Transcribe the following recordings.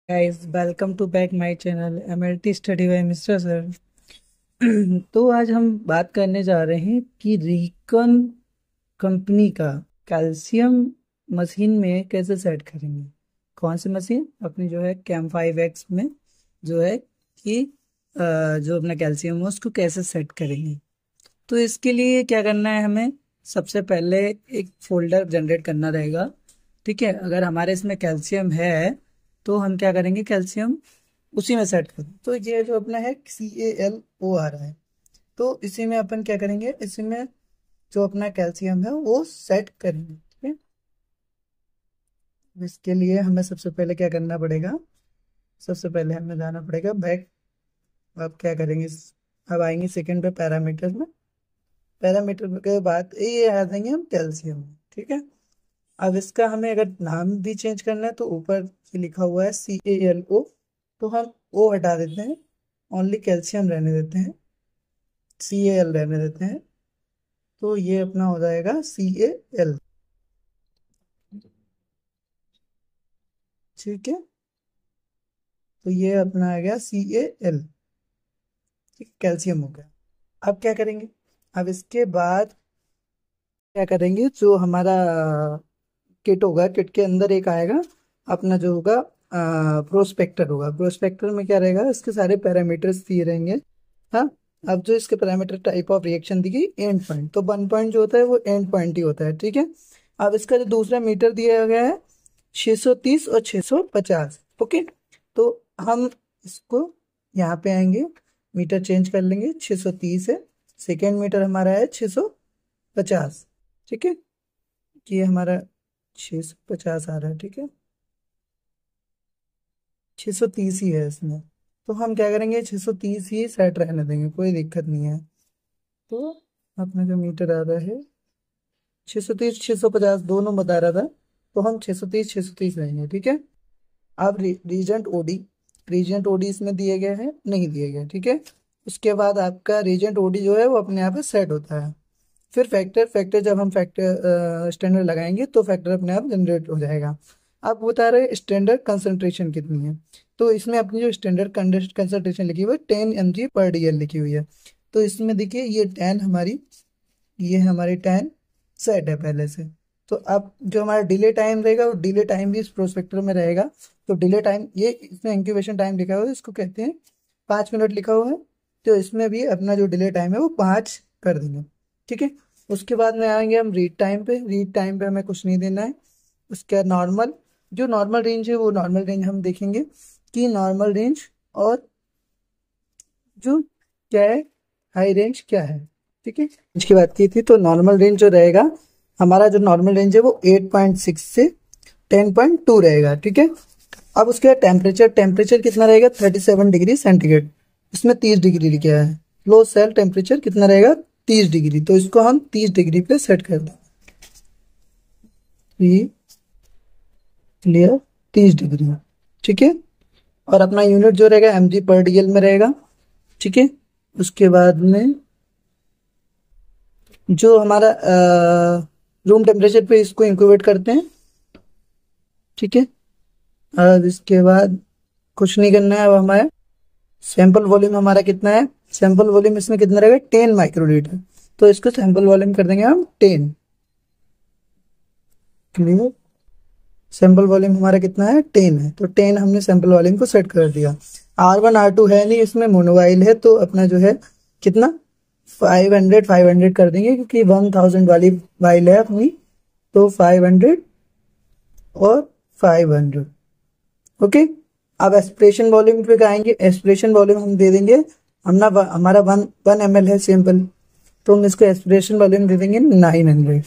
Guys, welcome to back my channel MLT study by mister sir. तो आज हम बात करने जा रहे हैं कि रिकन कंपनी का कैल्शियम मशीन में कैसे सेट करेंगे। कौन सी मशीन? अपनी जो है कैम 5X में जो है कि जो अपना कैल्शियम है उसको कैसे सेट करेंगे। तो इसके लिए क्या करना है, हमें सबसे पहले एक फोल्डर जनरेट करना रहेगा। ठीक है, अगर हमारे इसमें कैल्शियम है तो हम क्या करेंगे, कैल्शियम उसी में सेट करें। तो ये जो अपना है CaLO आ रहा है, तो इसी में अपन क्या करेंगे, इसी में जो अपना कैल्शियम है वो सेट करेंगे। ठीक है, इसके लिए हमें सबसे पहले क्या करना पड़ेगा, सबसे पहले हमें जाना पड़ेगा बैक। अब क्या करेंगे, अब आएंगे सेकंड पे पैरामीटर में। पैरामीटर के बाद ये आ जाएंगे हम कैल्शियम में। ठीक है, अब इसका हमें अगर नाम भी चेंज करना है तो ऊपर ये लिखा हुआ है CaLO, तो हम ओ हटा देते हैं, ओनली कैल्शियम रहने देते हैं, Cal रहने देते हैं। तो ये अपना हो जाएगा Cal। ठीक है, तो ये अपना आ गया Cal। ठीक, कैल्शियम हो गया। अब क्या करेंगे, अब इसके बाद क्या करेंगे, जो हमारा किट होगा, किट के अंदर एक आएगा अपना जो होगा प्रोस्पेक्टर होगा। प्रोस्पेक्टर में क्या रहेगा, इसके सारे पैरामीटर्स दिए रहेंगे। हाँ, अब जो इसके पैरामीटर टाइप ऑफ रिएक्शन दी गई, एंड पॉइंट, तो वन पॉइंट जो होता है वो एंड पॉइंट ही होता है। ठीक है, अब इसका जो दूसरा मीटर दिया गया है 630 और 650। ओके, तो हम इसको यहाँ पे आएंगे, मीटर चेंज कर लेंगे, 630 है, सेकेंड मीटर हमारा है 650। ठीक है, ये हमारा 650 आ रहा है। ठीक है, 630 ही है इसमें, तो हम क्या करेंगे, 630 ही सेट रहने देंगे, कोई दिक्कत नहीं है। तो अपना जो मीटर आ रहा है 630 650 दोनों बता रहा था, तो हम 630 रहेंगे। ठीक है, अब रीजेंट ओडी, रीजेंट ओडी इसमें दिए गए हैं, नहीं दिए गए। ठीक है, उसके बाद आपका रीजेंट ओडी जो है वो अपने आप सेट होता है। फिर फैक्टर, फैक्टर जब हम फैक्टर स्टैंडर्ड लगाएंगे तो फैक्टर अपने आप जनरेट हो जाएगा। अब बता रहे स्टैंडर्ड कंसंट्रेशन कितनी है, तो इसमें अपनी जो स्टैंडर्ड कंसंट्रेशन लिखी हुई है 10 mg/dl लिखी हुई है। तो इसमें देखिए ये 10 हमारी, ये हमारी 10 सेट है पहले से। तो अब जो हमारा डिले टाइम रहेगा वो डिले टाइम भी इस प्रोस्पेक्टर में रहेगा। तो डिले टाइम, ये इसमें इंक्यूबेशन टाइम लिखा हुआ है, इसको कहते हैं 5 मिनट लिखा हुआ है, तो इसमें भी अपना जो डिले टाइम है वो 5 कर देंगे। ठीक है, उसके बाद में आएंगे हम रीड टाइम पे। रीड टाइम पे हमें कुछ नहीं देना है। उसके नॉर्मल, जो नॉर्मल रेंज है वो नॉर्मल रेंज हम देखेंगे कि नॉर्मल रेंज और जो क्या है, हाई रेंज क्या है। ठीक है, रेंज की बात की थी, तो नॉर्मल रेंज जो रहेगा हमारा, जो नॉर्मल रेंज है वो 8.6 से 10.2 रहेगा। ठीक है, अब उसके बाद टेम्परेचर, टेम्परेचर कितना रहेगा, 37 डिग्री सेंटीग्रेड, इसमें 30 डिग्री लिखा है। लो सेल टेम्परेचर कितना रहेगा, 30 डिग्री, तो इसको हम 30 डिग्री पे सेट कर दें। ये क्लियर, 30 डिग्री। ठीक है, और अपना यूनिट जो रहेगा mg/dl में रहेगा। ठीक है, उसके बाद में जो हमारा रूम टेम्परेचर पे इसको इंक्यूबेट करते हैं। ठीक है, अब इसके बाद कुछ नहीं करना है। अब हमारा सैंपल वॉल्यूम हमारा कितना है, सैंपल वॉल्यूम इसमें कितना रहेगा, 10 माइक्रोलीटर, तो इसको सैंपल वॉल्यूम कर देंगे हम 10। क्लियर, सैंपल वॉल्यूम हमारा कितना है, 10 है, तो 10 हमने सैंपल वॉल्यूम को सेट कर दिया। R1 R2 है नहीं इसमें, मोनोवाइल है, तो अपना जो है कितना, 500 कर देंगे, क्योंकि 1000 वाली वाइल है अपनी, तो 500 और 500। ओके, अब एस्पिरेशन वॉल्यूम पे आएंगे। एस्पिरेशन वॉल्यूम हम दे देंगे, हम ना हमारा 1 ml है सैंपल, तो हम इसको एस्पिरेशन वॉल्यूम दे देंगे 900।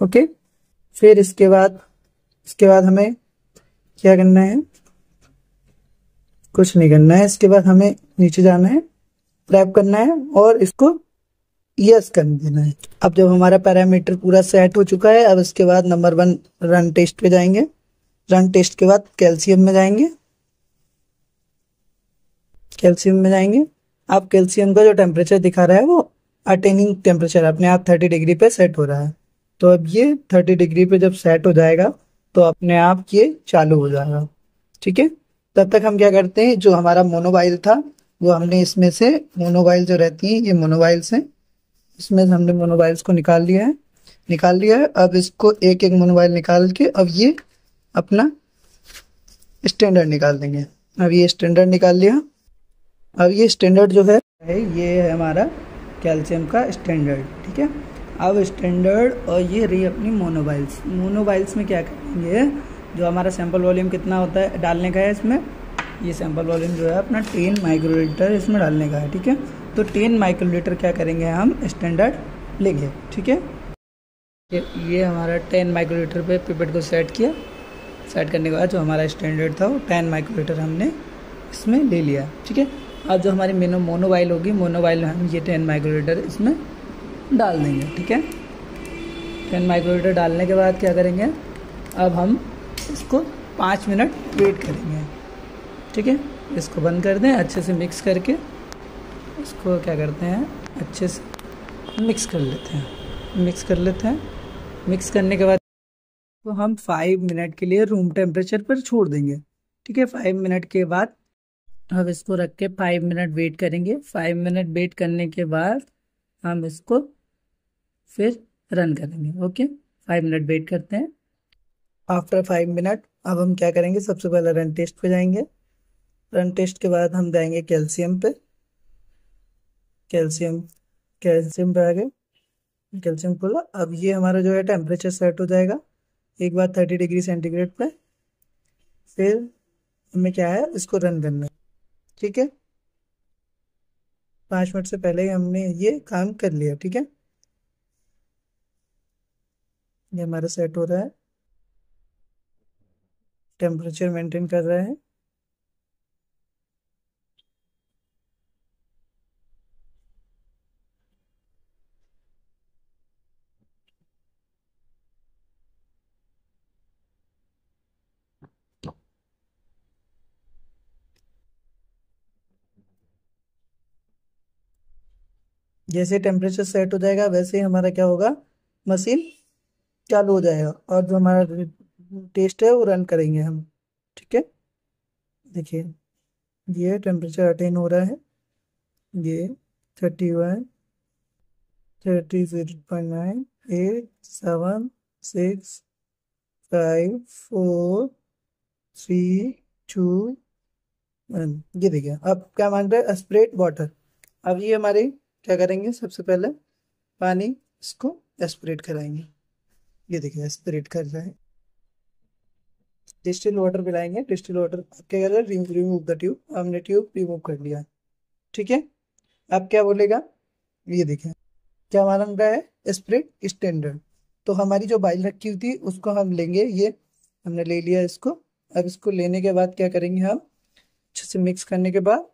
ओके, फिर इसके बाद हमें क्या करना है, कुछ नहीं करना है। इसके बाद हमें नीचे जाना है, रैप करना है और इसको यस कर देना है। अब जब हमारा पैरामीटर पूरा सेट हो चुका है, अब इसके बाद नंबर 1 रन टेस्ट पे जाएंगे। रन टेस्ट के बाद कैल्शियम में जाएंगे, कैल्शियम में जाएंगे। अब कैल्शियम का जो टेम्परेचर दिखा रहा है वो अटेनिंग टेम्परेचर अपने आप 30 डिग्री पे सेट हो रहा है। तो अब ये 30 डिग्री पे जब सेट हो जाएगा तो अपने आप ये चालू हो जाएगा। ठीक है, तब तक हम क्या करते हैं, जो हमारा मोनोबाइल था वो हमने इसमें से, मोनोबाइल जो रहती है ये मोनोबाइल्स हैं, इसमें से हमने मोनोबाइल्स को निकाल लिया है। अब इसको एक एक मोनोबाइल निकाल के अब ये अपना स्टैंडर्ड निकाल देंगे। अब ये स्टैंडर्ड निकाल लिया। अब ये स्टैंडर्ड जो है ये है हमारा कैल्शियम का स्टैंडर्ड। ठीक है, अब स्टैंडर्ड और ये रही अपनी मोनोबाइल्स में क्या करेंगे, जो हमारा सैंपल वॉल्यूम कितना होता है डालने का है इसमें, ये सैंपल वॉल्यूम जो है अपना 10 माइक्रोलीटर इसमें डालने का है। ठीक है, तो 10 माइक्रोलीटर क्या करेंगे हम स्टैंडर्ड लेंगे। ठीक है, ये हमारा 10 माइक्रोलीटर पे पिपेट को सेट करने के बाद जो हमारा स्टैंडर्ड था वो 10 माइक्रोलीटर हमने इसमें ले लिया। ठीक है, अब जो हमारी मोनोबाइल होगी, मोनोबाइल में हम ये 10 माइक्रोलीटर इसमें डाल देंगे। ठीक है, 10 माइक्रोलीटर डालने के बाद क्या करेंगे, अब हम इसको 5 मिनट वेट करेंगे। ठीक है, इसको बंद कर दें, अच्छे से मिक्स करके इसको क्या करते हैं, अच्छे से मिक्स कर लेते हैं। मिक्स करने के बाद तो हम 5 मिनट के लिए रूम टेम्परेचर पर छोड़ देंगे। ठीक है, 5 मिनट के बाद अब इसको रख के 5 मिनट वेट करेंगे। 5 मिनट वेट करने के बाद हम इसको फिर रन करेंगे। ओके, 5 मिनट वेट करते हैं। आफ्टर 5 मिनट अब हम क्या करेंगे, सबसे पहले रन टेस्ट पे जाएंगे। रन टेस्ट के बाद हम जाएंगे कैल्शियम पे। कैल्शियम पे आ गए, कैल्शियम खोला। अब ये हमारा जो है टेम्परेचर सेट हो जाएगा एक बार 30 डिग्री सेंटीग्रेड पे। फिर हमें क्या है, इसको रन करना है। ठीक है, 5 मिनट से पहले ही हमने ये काम कर लिया। ठीक है, ये हमारा सेट हो रहा है, टेम्परेचर मेंटेन कर रहा है। जैसे टेम्परेचर सेट हो जाएगा वैसे ही हमारा क्या होगा, मशीन चालू हो जाएगा और जो हमारा टेस्ट है वो रन करेंगे हम। ठीक है, देखिए ये टेम्परेचर अटेन हो रहा है, ये 31, 30.9, 8, 7, 6, 5, 4, 3, 2, 1। ये देखिए अब क्या मांग रहा है, स्प्रेड वाटर। अब ये हमारे क्या करेंगे, सबसे पहले पानी इसको एस्पिरेट कराएंगे। ये देखिए एस्पिरेट कर रहा है। डिस्टिल वाटर पिलाएंगे। डिस्टिल वाटर क्या कर रहा है, रिमूव द ट्यूब। हमने ट्यूब रिमूव कर लिया। ठीक है, अब क्या बोलेगा, ये देखिए क्या मांग रहा है, स्प्रेड स्टैंडर्ड। तो हमारी जो बाइल रखी हुई थी उसको हम लेंगे, ये हमने ले लिया इसको। अब इसको लेने के बाद क्या करेंगे हम, अच्छे से मिक्स करने के बाद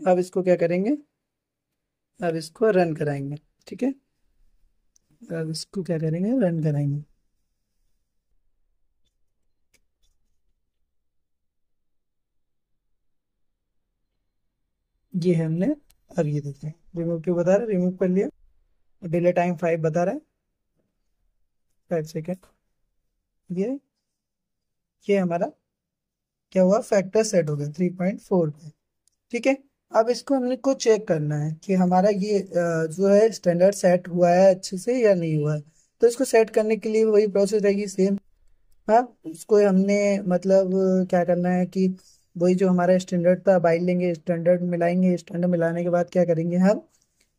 अब इसको क्या करेंगे, अब इसको रन कराएंगे। ठीक है, अब इसको क्या करेंगे, रन कराएंगे। ये हमने, अब ये देखिए रिमूव क्यों बता रहा है, रिमूव कर लिया। डिले टाइम 5 बता रहा है, 5 सेकेंड। ये ये हमारा क्या हुआ, फैक्टर सेट हो गया 3.4 पे। ठीक है, अब इसको हमने को चेक करना है कि हमारा ये जो है स्टैंडर्ड सेट हुआ है अच्छे से या नहीं हुआ है। तो इसको सेट करने के लिए वही प्रोसेस रहेगी सेम। हाँ, उसको हमने मतलब क्या करना है कि वही जो हमारा स्टैंडर्ड था, बाइल लेंगे, स्टैंडर्ड मिलाएंगे, स्टैंडर्ड मिलाने के बाद क्या करेंगे हम,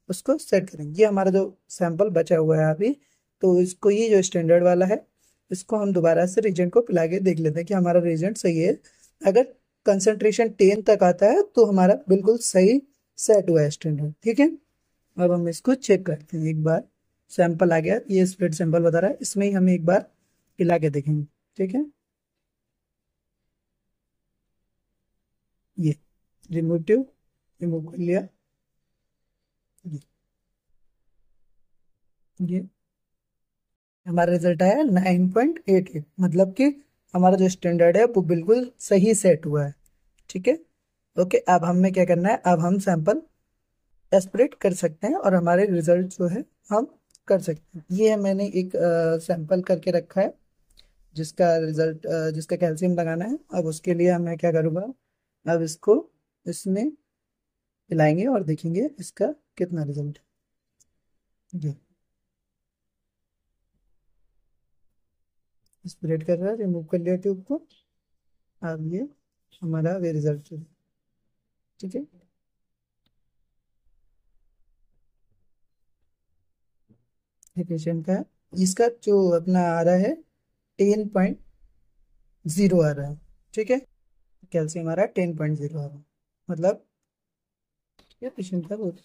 उसको सेट करेंगे। ये हमारा जो सैंपल बचा हुआ है अभी, तो इसको ये जो स्टैंडर्ड वाला है इसको हम दोबारा से रिजेंट को पिला के देख लेते हैं कि हमारा रिजेंट सही है। अगर कंसंट्रेशन 10 तक आता है तो हमारा बिल्कुल सही सेट हुआ है स्टैंडर्ड। ठीक है, अब हम इसको चेक करते हैं एक बार। सैंपल आ गया, ये स्प्लिट सैंपल बता रहा है, इसमें ही हम एक बार पिला के देखेंगे। ठीक है, ये रिमूव कर लिया। ये हमारा रिजल्ट आया 9.88, मतलब कि हमारा जो स्टैंडर्ड है वो बिल्कुल सही सेट हुआ है। ठीक है, ओके। अब हमें क्या करना है, अब हम सैंपल एस्पिरेट कर सकते हैं और हमारे रिजल्ट जो है हम कर सकते हैं। ये है, मैंने एक सैंपल करके रखा है, जिसका रिजल्ट जिसका कैल्शियम लगाना है। अब उसके लिए मैं क्या करूँगा, अब इसको इसमें मिलाएंगे और देखेंगे इसका कितना रिजल्ट है। स्प्रेड कर रहा है, रिमूव कर लिया ट्यूब को। अब ये हमारा वे रिजल्ट है। ठीक है, ये पेशेंट का है। इसका जो अपना आ रहा है 10.0 आ रहा है। ठीक है, कैल्शियम आ रहा है 10.0 आ रहा है, मतलब ये पेशेंट का बहुत